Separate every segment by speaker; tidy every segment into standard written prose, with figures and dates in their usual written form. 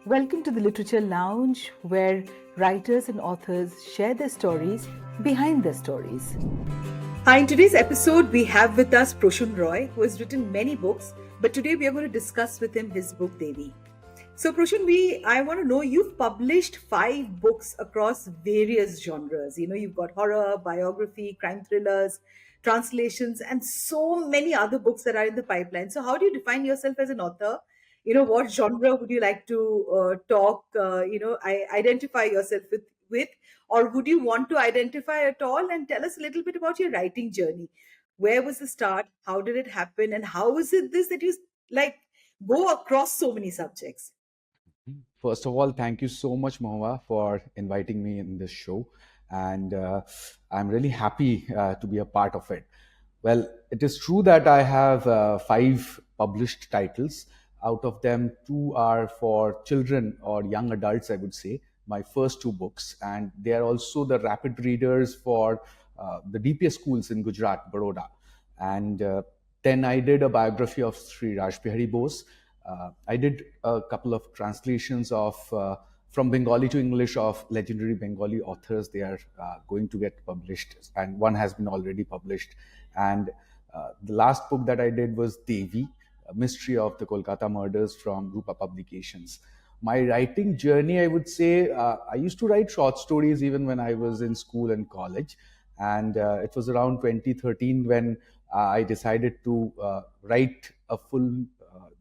Speaker 1: Welcome to the Literature Lounge, where writers and authors share their stories behind their stories. Hi, in today's episode, we have with us Prasun Roy, who has written many books, but today we are going to discuss with him his book, Devi. So, Prasun, I want to know, you've published 5 books across various genres. You've got horror, biography, crime thrillers, translations, and so many other books that are in the pipeline. So, how do you define yourself as an author? What genre would you like to identify yourself with, or would you want to identify at all? And tell us a little bit about your writing journey. Where was the start? How did it happen? And how is it this that you like go across so many subjects?
Speaker 2: First of all, thank you so much, Mohua, for inviting me in this show. And I'm really happy to be a part of it. Well, it is true that I have 5 published titles. Out of them, 2 are for children or young adults, I would say, my first 2 books. And they are also the rapid readers for the DPS schools in Gujarat, Baroda. And then I did a biography of Sri Rajbihari Bose. I did a couple of translations of from Bengali to English of legendary Bengali authors. They are going to get published, and one has been already published. And the last book that I did was Devi, a mystery of the Kolkata Murders from Rupa Publications. My writing journey, I would say, I used to write short stories even when I was in school and college. And it was around 2013 when I decided to write a full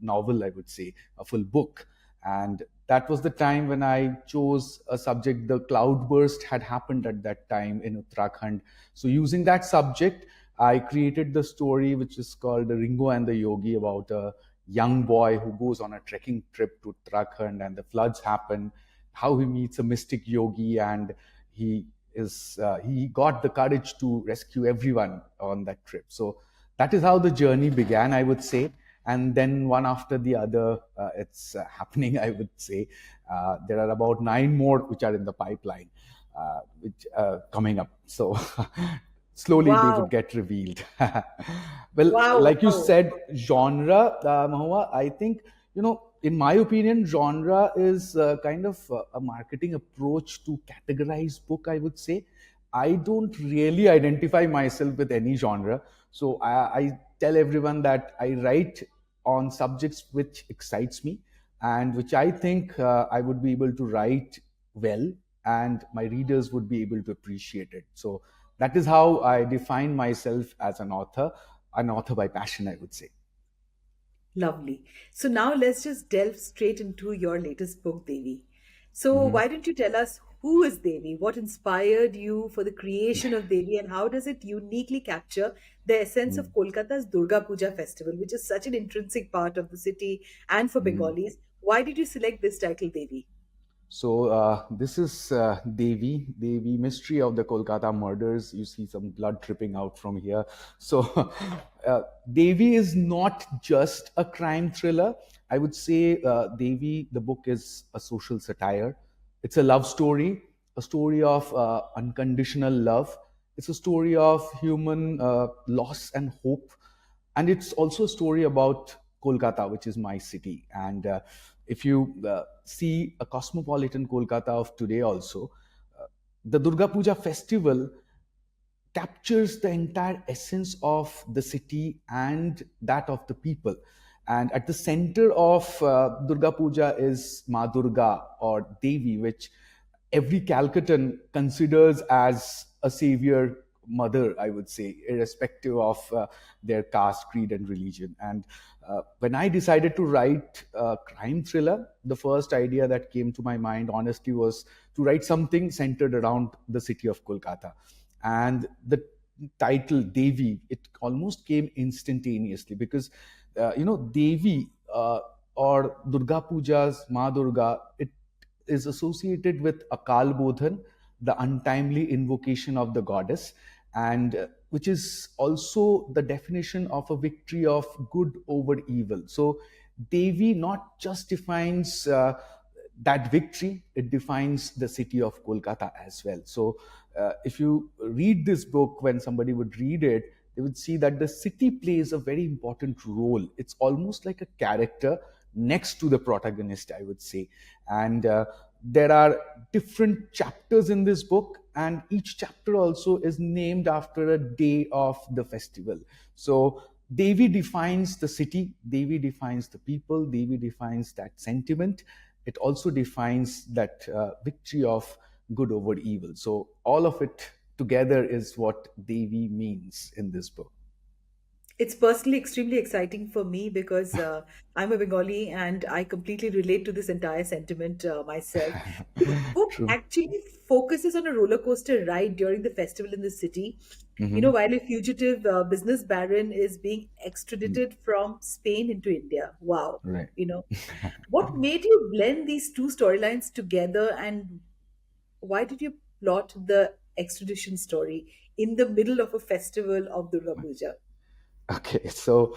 Speaker 2: novel, I would say, a full book. And that was the time when I chose a subject. The cloudburst had happened at that time in Uttarakhand. So, using that subject, I created the story which is called Ringo and the Yogi, about a young boy who goes on a trekking trip to Uttarakhand and the floods happen, how he meets a mystic yogi, and he got the courage to rescue everyone on that trip. So that is how the journey began, I would say. And then one after the other, it's happening, I would say. There are about 9 more which are in the pipeline, which coming up. So slowly they would
Speaker 1: Wow.
Speaker 2: get revealed. Well,
Speaker 1: Wow.
Speaker 2: like you
Speaker 1: Wow.
Speaker 2: said, genre, Mahua, I think, in my opinion, genre is kind of a marketing approach to categorize book, I would say. I don't really identify myself with any genre. So I tell everyone that I write on subjects which excites me and which I think I would be able to write well, and my readers would be able to appreciate it. So that is how I define myself as an author by passion, I would say.
Speaker 1: Lovely. So now let's just delve straight into your latest book, Devi. So
Speaker 2: Mhm.
Speaker 1: why don't you tell us who is Devi? What inspired you for the creation of Devi, and how does it uniquely capture the essence of Kolkata's Durga Puja festival, which is such an intrinsic part of the city and for
Speaker 2: Mhm.
Speaker 1: Bengalis? Why did you select this title, Devi?
Speaker 2: So this is Devi, mystery of the Kolkata murders. You see some blood dripping out from here. So Devi is not just a crime thriller. I would say Devi, the book, is a social satire. It's a love story, a story of unconditional love. It's a story of human loss and hope, and it's also a story about Kolkata, which is my city. And if you see a cosmopolitan Kolkata of today, also, the Durga Puja festival captures the entire essence of the city and that of the people. And at the center of Durga Puja is Ma Durga, or Devi, which every Calcutan considers as a savior mother, I would say, irrespective of their caste, creed, and religion. And when I decided to write a crime thriller, the first idea that came to my mind, honestly, was to write something centered around the city of Kolkata. And the title Devi, it almost came instantaneously, because Devi, or Durga Puja's Ma Durga, it is associated with Akal Bodhan, the untimely invocation of the goddess, and which is also the definition of a victory of good over evil. So Devi not just defines that victory, it defines the city of Kolkata as well. So if you read this book, when somebody would read it, they would see that the city plays a very important role. It's almost like a character next to the protagonist, I would say. And there are different chapters in this book, and each chapter also is named after a day of the festival. So Devi defines the city, Devi defines the people, Devi defines that sentiment. It also defines that victory of good over evil. So all of it together is what Devi means in this book.
Speaker 1: It's personally extremely exciting for me because I'm a Bengali and I completely relate to this entire sentiment myself. The book
Speaker 2: True.
Speaker 1: actually focuses on a roller coaster ride during the festival in the city. You know,
Speaker 2: Hmm.
Speaker 1: while a fugitive business baron is being extradited from Spain into India. Wow.
Speaker 2: Right.
Speaker 1: You know, what made you blend these two storylines together, and why did you plot the extradition story in the middle of a festival of Durga Puja?
Speaker 2: Okay, so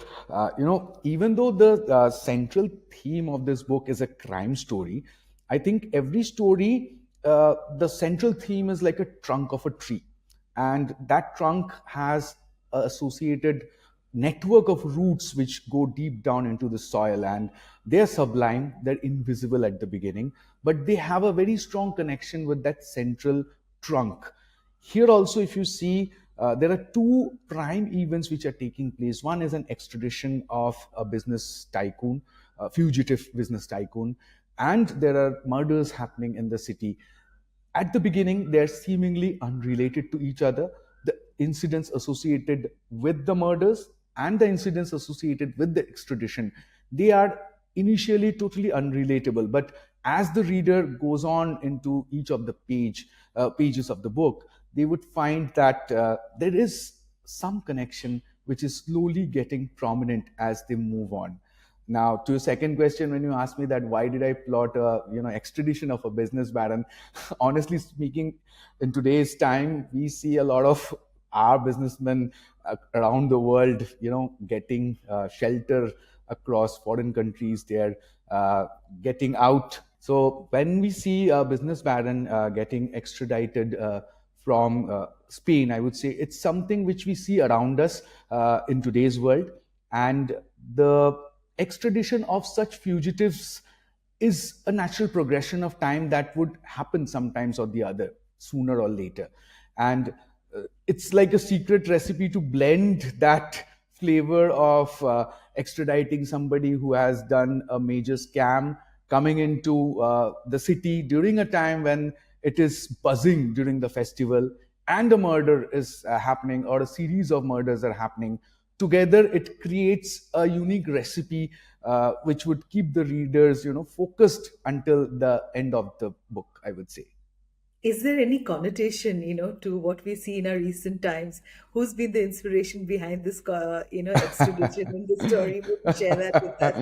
Speaker 2: even though the central theme of this book is a crime story, I think every story, the central theme is like a trunk of a tree, and that trunk has a associated network of roots which go deep down into the soil, and they're sublime, they're invisible at the beginning, but they have a very strong connection with that central trunk. Here also, if you see, there are two prime events which are taking place. One is an extradition of a business tycoon, a fugitive business tycoon, and there are murders happening in the city. At the beginning, they're seemingly unrelated to each other. The incidents associated with the murders and the incidents associated with the extradition, they are initially totally unrelatable. But as the reader goes on into each of the pages of the book, they would find that there is some connection which is slowly getting prominent as they move on. Now, to your second question, when you asked me that why did I plot a extradition of a business baron, honestly speaking, in today's time, we see a lot of our businessmen around the world, getting shelter across foreign countries. They're getting out. So when we see a business baron getting extradited from Spain, I would say it's something which we see around us in today's world, and the extradition of such fugitives is a natural progression of time that would happen sometimes or the other, sooner or later. And it's like a secret recipe to blend that flavor of extraditing somebody who has done a major scam coming into the city during a time when it is buzzing during the festival, and a murder is happening, or a series of murders are happening together. It creates a unique recipe which would keep the readers focused until the end of the book, I would say.
Speaker 1: Is there any connotation, to what we see in our recent times? Who's been the inspiration behind this, extradition in the story? Would you share that with us?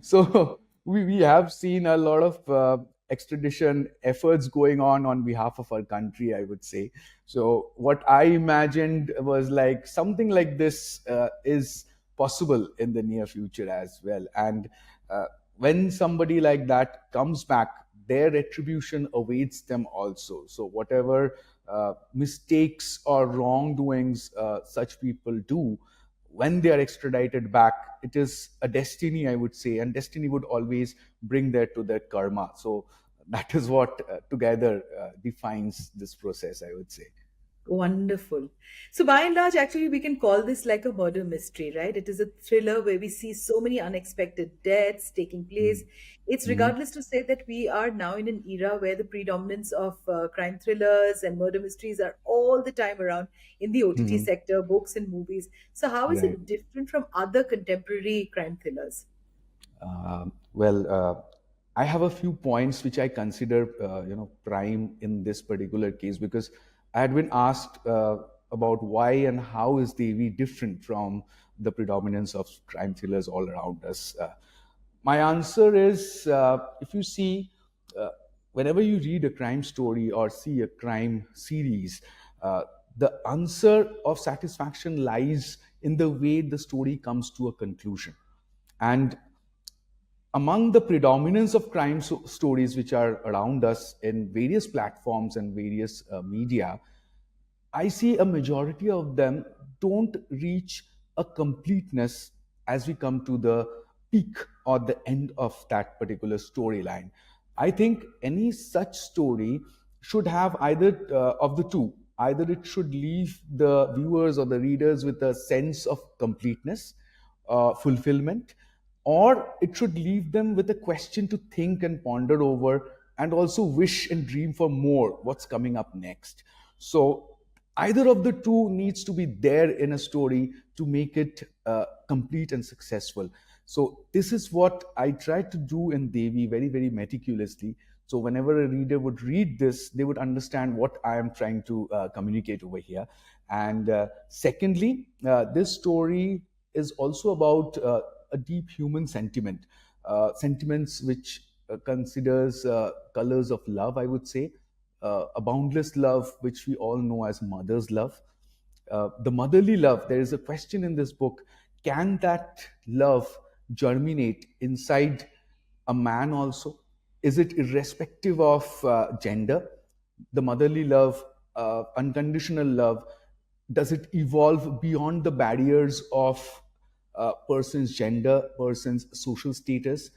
Speaker 2: So we have seen a lot of extradition efforts going on behalf of our country, I would say. So what I imagined was like something like this is possible in the near future as well. And when somebody like that comes back, their retribution awaits them also. So whatever mistakes or wrongdoings such people do, when they are extradited back, it is a destiny, I would say, and destiny would always bring that to their karma. So that is what together defines this process, I would say.
Speaker 1: Wonderful. So, by and large, actually, we can call this like a murder mystery, right? It is a thriller where we see so many unexpected deaths taking place. It's
Speaker 2: Mm-hmm.
Speaker 1: regardless to say that we are now in an era where the predominance of crime thrillers and murder mysteries are all the time around in the OTT
Speaker 2: Mm-hmm.
Speaker 1: sector, books and movies. So, how is
Speaker 2: Right.
Speaker 1: it different from other contemporary crime thrillers?
Speaker 2: Well, I have a few points which I consider, prime in this particular case, because I had been asked about why and how is Devi different from the predominance of crime thrillers all around us. My answer is, if you see, uh, whenever you read a crime story or see a crime series, uh, the answer of satisfaction lies in the way the story comes to a conclusion. And among the predominance of crime stories which are around us in various platforms and various media, I see a majority of them don't reach a completeness as we come to the peak or the end of that particular storyline. I think any such story should have either of the two. Either it should leave the viewers or the readers with a sense of completeness, fulfillment, or it should leave them with a question to think and ponder over, and also wish and dream for more, what's coming up next. So either of the two needs to be there in a story to make it complete and successful. So this is what I try to do in Devi, very very meticulously. So whenever a reader would read this, they would understand what I am trying to communicate over here. And secondly, this story is also about a deep human sentiment, sentiments which considers colors of love, I would say, a boundless love, which we all know as mother's love. The motherly love, there is a question in this book: can that love germinate inside a man also? Is it irrespective of gender? The motherly love, unconditional love, does it evolve beyond the barriers of person's gender, person's social status,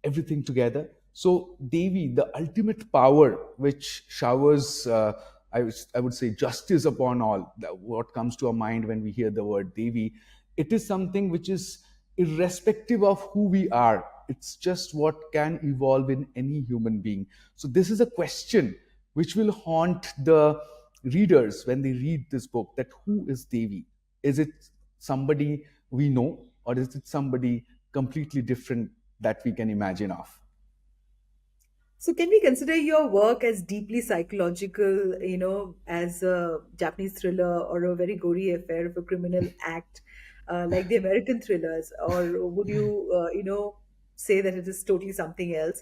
Speaker 2: everything together? So Devi, the ultimate power which showers, I would say, justice upon all. What comes to our mind when we hear the word Devi, it is something which is irrespective of who we are. It's just what can evolve in any human being. So this is a question which will haunt the readers when they read this book: that who is Devi? Is it somebody we know, or is it somebody completely different that we can imagine of?
Speaker 1: So, can we consider your work as deeply psychological, as a Japanese thriller or a very gory affair of a criminal act, like the American thrillers? Or would you, say that it is totally something else?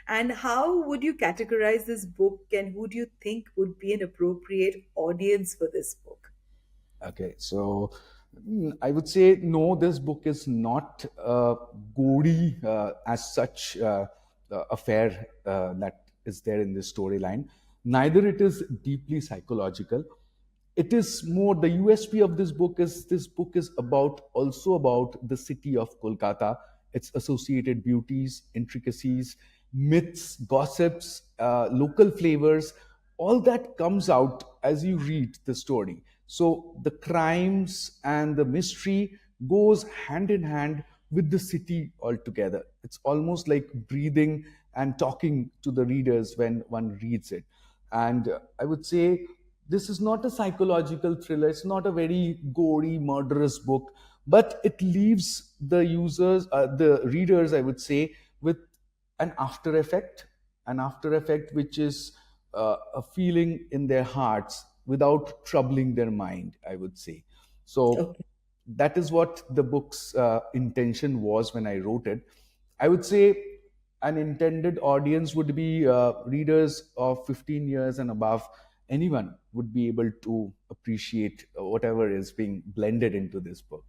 Speaker 1: And how would you categorize this book, and who do you think would be an appropriate audience for this book?
Speaker 2: Okay, so I would say no, this book is not gory as such affair that is there in this storyline. Neither it is deeply psychological. It is more, the USP of this book is about, also about the city of Kolkata, its associated beauties, intricacies, myths, gossips, local flavors. All that comes out as you read the story. So the crimes and the mystery goes hand in hand with the city altogether. It's almost like breathing and talking to the readers when one reads it. And I would say this is not a psychological thriller. It's not a very gory, murderous book, but it leaves the readers, I would say, with an after effect which is a feeling in their hearts without troubling their mind, I would say. So
Speaker 1: Okay.
Speaker 2: that is what the book's intention was when I wrote it. I would say an intended audience would be readers of 15 years and above. Anyone would be able to appreciate whatever is being blended into this book.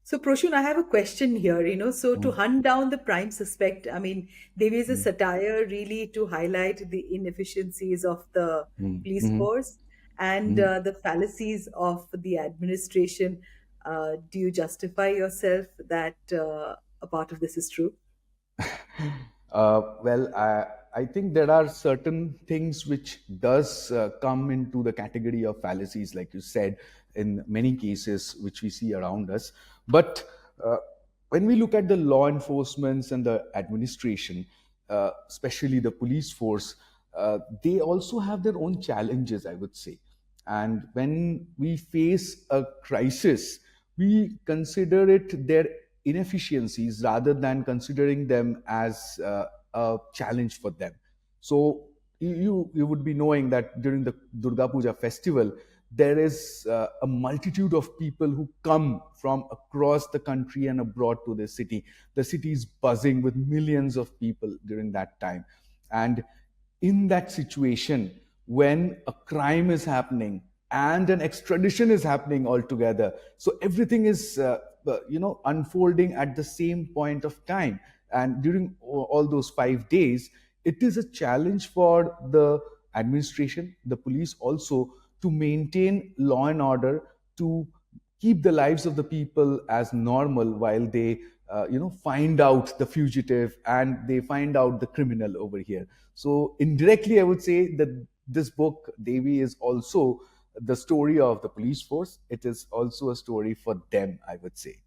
Speaker 1: So, Proshun, I have a question here. So to
Speaker 2: Mm,
Speaker 1: hunt down the prime suspect, I mean, there is a
Speaker 2: mm,
Speaker 1: satire really to highlight the inefficiencies of the
Speaker 2: mm,
Speaker 1: police
Speaker 2: mm,
Speaker 1: force and
Speaker 2: mm.
Speaker 1: the fallacies of the administration. Do you justify yourself that a part of this is true?
Speaker 2: I think there are certain things which does come into the category of fallacies, like you said, in many cases which we see around us. But uh, when we look at the law enforcements and the administration, especially the police force, they also have their own challenges, I would say. And when we face a crisis, we consider it their inefficiencies rather than considering them as a challenge for them. So you would be knowing that during the Durga Puja festival, there is a multitude of people who come from across the country and abroad to the city. The city is buzzing with millions of people during that time. And in that situation, when a crime is happening and an extradition is happening altogether, so everything is unfolding at the same point of time, and during all those 5 days, it is a challenge for the administration, the police also, to maintain law and order, to keep the lives of the people as normal while they find out the fugitive and they find out the criminal over here. So indirectly, I would say that this book, Devi, is also the story of the police force. It is also a story for them, I would say.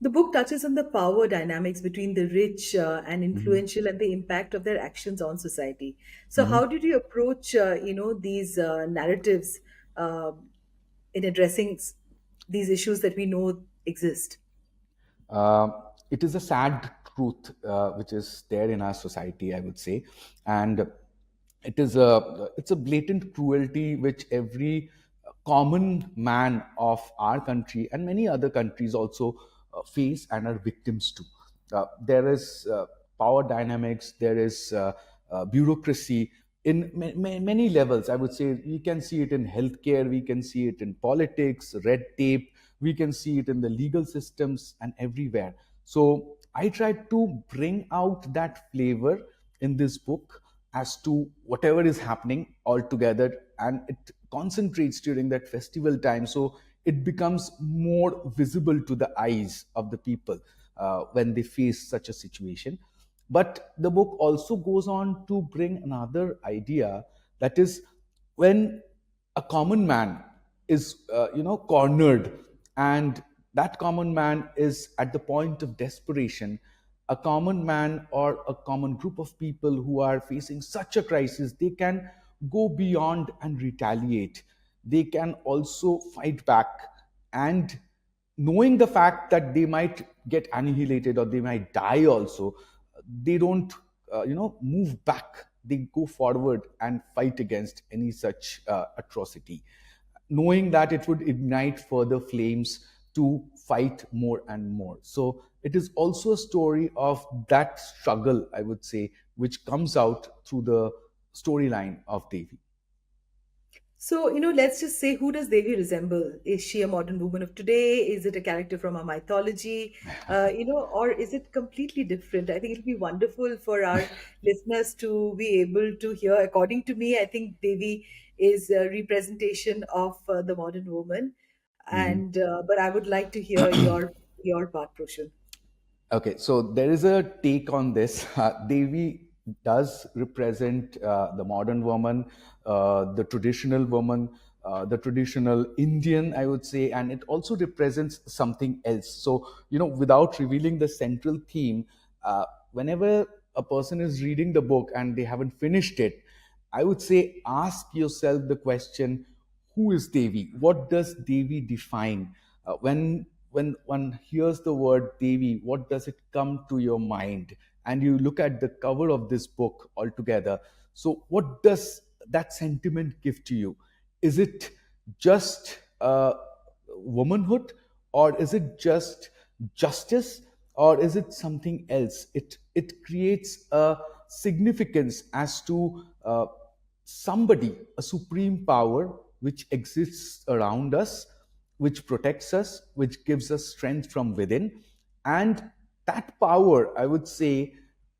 Speaker 1: The book touches on the power dynamics between the rich and
Speaker 2: Mhm.
Speaker 1: influential and the impact of their actions on society. So, how
Speaker 2: Mhm.
Speaker 1: did you approach, these narratives in addressing these issues that we know exist?
Speaker 2: Uh, it is a sad truth which is there in our society, I would say, and it's a blatant cruelty which every common man of our country and many other countries also face and are victims to. There is power dynamics, there is bureaucracy in many levels. I would say we can see it in healthcare, we can see it in politics, red tape, we can see it in the legal systems and everywhere. So I tried to bring out that flavor in this book as to whatever is happening all together, and it concentrates during that festival time, so it becomes more visible to the eyes of the people when they face such a situation. But the book also goes on to bring another idea, that is, when a common man is cornered, and that common man is at the point of desperation, a common man or a common group of people who are facing such a crisis, they can go beyond and retaliate. They can also fight back, and knowing the fact that they might get annihilated or they might die also, they don't move back. They go forward and fight against any such atrocity, knowing that it would ignite further flames to fight more and more. So it is also a story of that struggle, I would say, which comes out through the storyline of Devi.
Speaker 1: So, let's just say, who does Devi resemble? Is she a modern woman of today? Is it a character from our mythology? Or is it completely different? I think it'll be wonderful for our listeners to be able to hear. According to me, I think Devi is a representation of the modern woman.
Speaker 2: Mhm.
Speaker 1: And but I would like to hear your part, Proshan.
Speaker 2: Okay, so there is a take on this. Devi does represent the modern woman, the traditional woman, the traditional Indian, I would say, and it also represents something else. So, without revealing the central theme, whenever a person is reading the book and they haven't finished it, I would say ask yourself the question, who is Devi? What does Devi define? When one hears the word Devi, what does it come to your mind? And you look at the cover of this book altogether. So, what does that sentiment give to you? Is it just womanhood, or is it just justice, or is it something else? It creates a significance as to somebody, a supreme power which exists around us, which protects us, which gives us strength from within. And that power, I would say,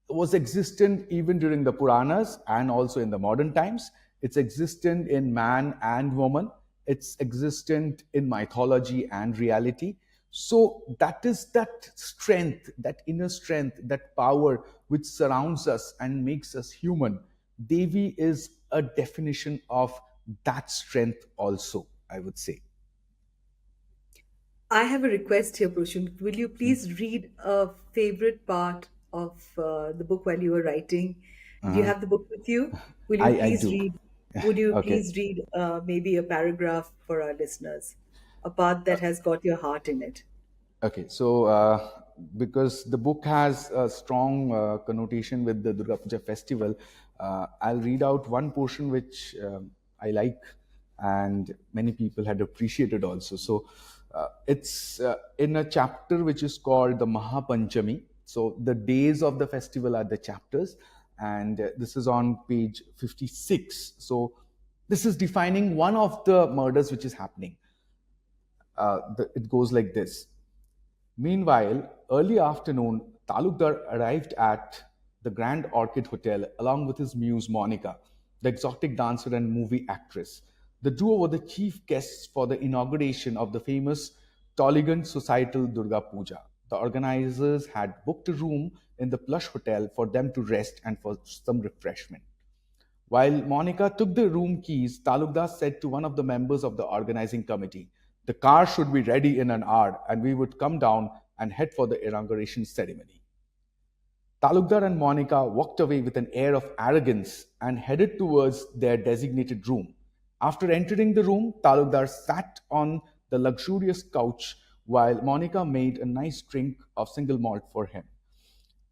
Speaker 2: was existent even during the Puranas and also in the modern times. It's existent in man and woman. It's existent in mythology and reality. So that is that strength, that inner strength, that power which surrounds us and makes us human. Devi is a definition of that strength, also, I would say.
Speaker 1: I have a request here, Proshan. Will you
Speaker 2: Mm.
Speaker 1: please read a favorite part of the book while you were writing? Do you
Speaker 2: Uh-huh.
Speaker 1: have the book with you? Will you
Speaker 2: I
Speaker 1: please
Speaker 2: do.
Speaker 1: read? Would you
Speaker 2: Okay.
Speaker 1: please read maybe a paragraph for our listeners, a part that has got your heart in it?
Speaker 2: Okay, so because the book has a strong connotation with the Durga Puja festival, I'll read out one portion which I like and many people had appreciated also. So it's in a chapter which is called the Mahapanchami. So the days of the festival are the chapters, and this is on page 56. So this is defining one of the murders which is happening. It goes like this. Meanwhile, early afternoon, Talukdar arrived at the Grand Orchid Hotel along with his muse Monica, the exotic dancer and movie actress. The duo were the chief guests for the inauguration of the famous Toligan societal Durga Puja. The organizers had booked a room in the plush hotel for them to rest and for some refreshment. While Monica took the room keys, Talukdas said to one of the members of the organizing committee, "The car should be ready in an hour and we would come down and head for the inauguration ceremony." Talukdar and Monica walked away with an air of arrogance and headed towards their designated room. After entering the room, Talukdar sat on the luxurious couch while Monica made a nice drink of single malt for him.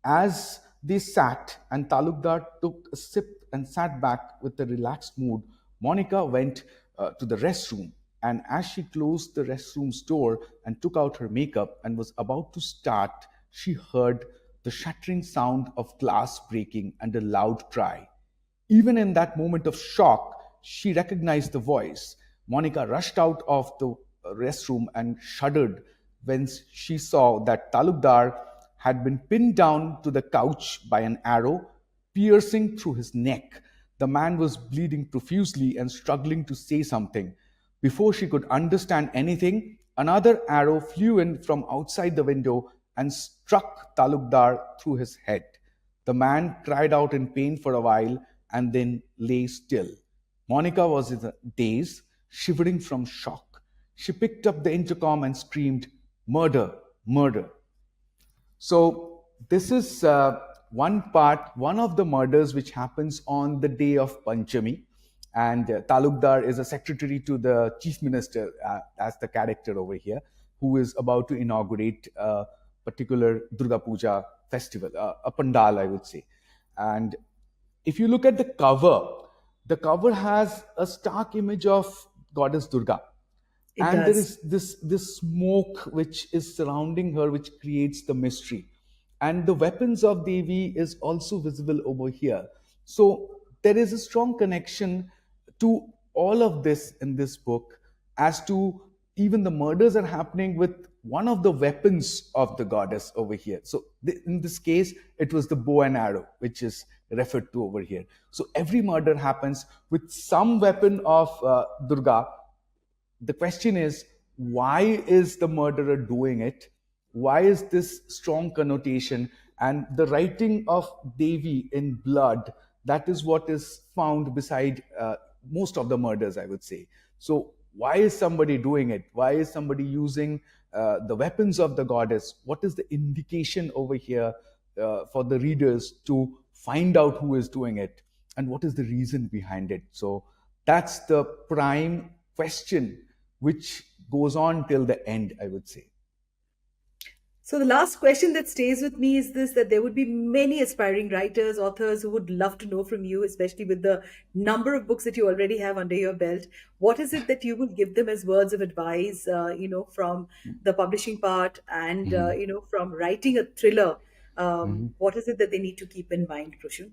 Speaker 2: As they sat and Talukdar took a sip and sat back with a relaxed mood, Monica went to the restroom. And as she closed the restroom's door and took out her makeup and was about to start, she heard the shattering sound of glass breaking and a loud cry. Even in that moment of shock, she recognized the voice. Monica rushed out of the restroom and shuddered when she saw that Talukdar had been pinned down to the couch by an arrow piercing through his neck. The man was bleeding profusely and struggling to say something. Before she could understand anything, another arrow flew in from outside the window and struck Talukdar through his head. The man cried out in pain for a while and then lay still. Monica was in a daze, shivering from shock. She picked up the intercom and screamed, "Murder! Murder!" So this is one of the murders which happens on the day of Panchami. And Talukdar is a secretary to the chief minister, as the character over here, who is about to inaugurate a particular Durga Puja festival, a pandal, I would say. And if you look at the cover has a stark image of goddess Durga,
Speaker 1: It
Speaker 2: and there
Speaker 1: does.
Speaker 2: is this smoke which is surrounding her, which creates the mystery, and the weapons of Devi is also visible over here. So there is a strong connection to all of this in this book, as to even the murders are happening with one of the weapons of the goddess over here. So in this case, it was the bow and arrow which is referred to over here. So every murder happens with some weapon of Durga. The question is, why is the murderer doing it? Why is this strong connotation? And the writing of Devi in blood, that is what is found beside most of the murders, I would say. So why is somebody doing it? Why is somebody using the weapons of the goddess? What is the indication over here for the readers to find out who is doing it, and what is the reason behind it? So that's the prime question which goes on till the end, I would say.
Speaker 1: So the last question that stays with me is this: that there would be many aspiring writers, authors who would love to know from you, especially with the number of books that you already have under your belt. What is it that you would give them as words of advice, from the publishing part and,
Speaker 2: Mhm.
Speaker 1: from writing a thriller?
Speaker 2: Mhm.
Speaker 1: What is it that they need to keep in mind, Prashun?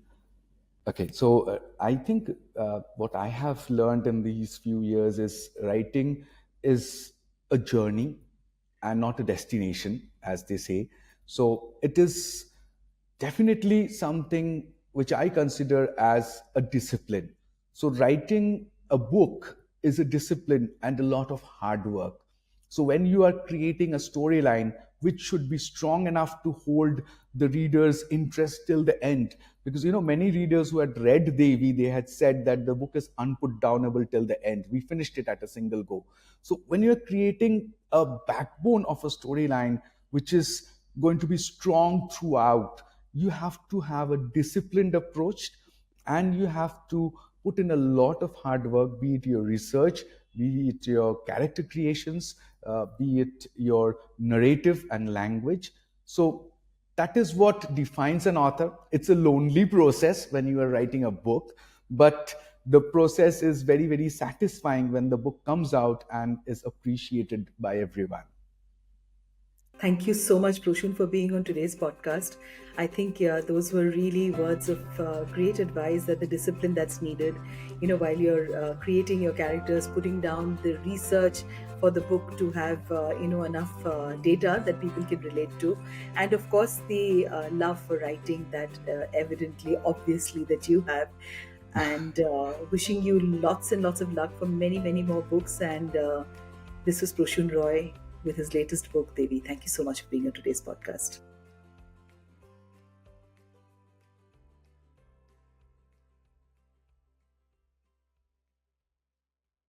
Speaker 2: Okay, so I think what I have learned in these few years is writing is a journey and not a destination, as they say. So it is definitely something which I consider as a discipline. So writing a book is a discipline and a lot of hard work. So when you are creating a storyline which should be strong enough to hold the reader's interest till the end, because many readers who had read Devi, they had said that the book is unputdownable till the end. We finished it at a single go. So when you're creating a backbone of a storyline which is going to be strong throughout, you have to have a disciplined approach, and you have to put in a lot of hard work, be it your research, be it your character creations, be it your narrative and language. So that is what defines an author. It's a lonely process when you are writing a book, but the process is very, very satisfying when the book comes out and is appreciated by everyone.
Speaker 1: Thank you so much, Prushan, for being on today's podcast. I think, yeah, those were really words of great advice, that the discipline that's needed, while you're creating your characters, putting down the research for the book to have, enough data that people can relate to. And of course, the love for writing that evidently, obviously, that you have. And wishing you lots and lots of luck for many, many more books. And this is Prasun Roy with his latest book, Devi. Thank you so much for being on today's podcast.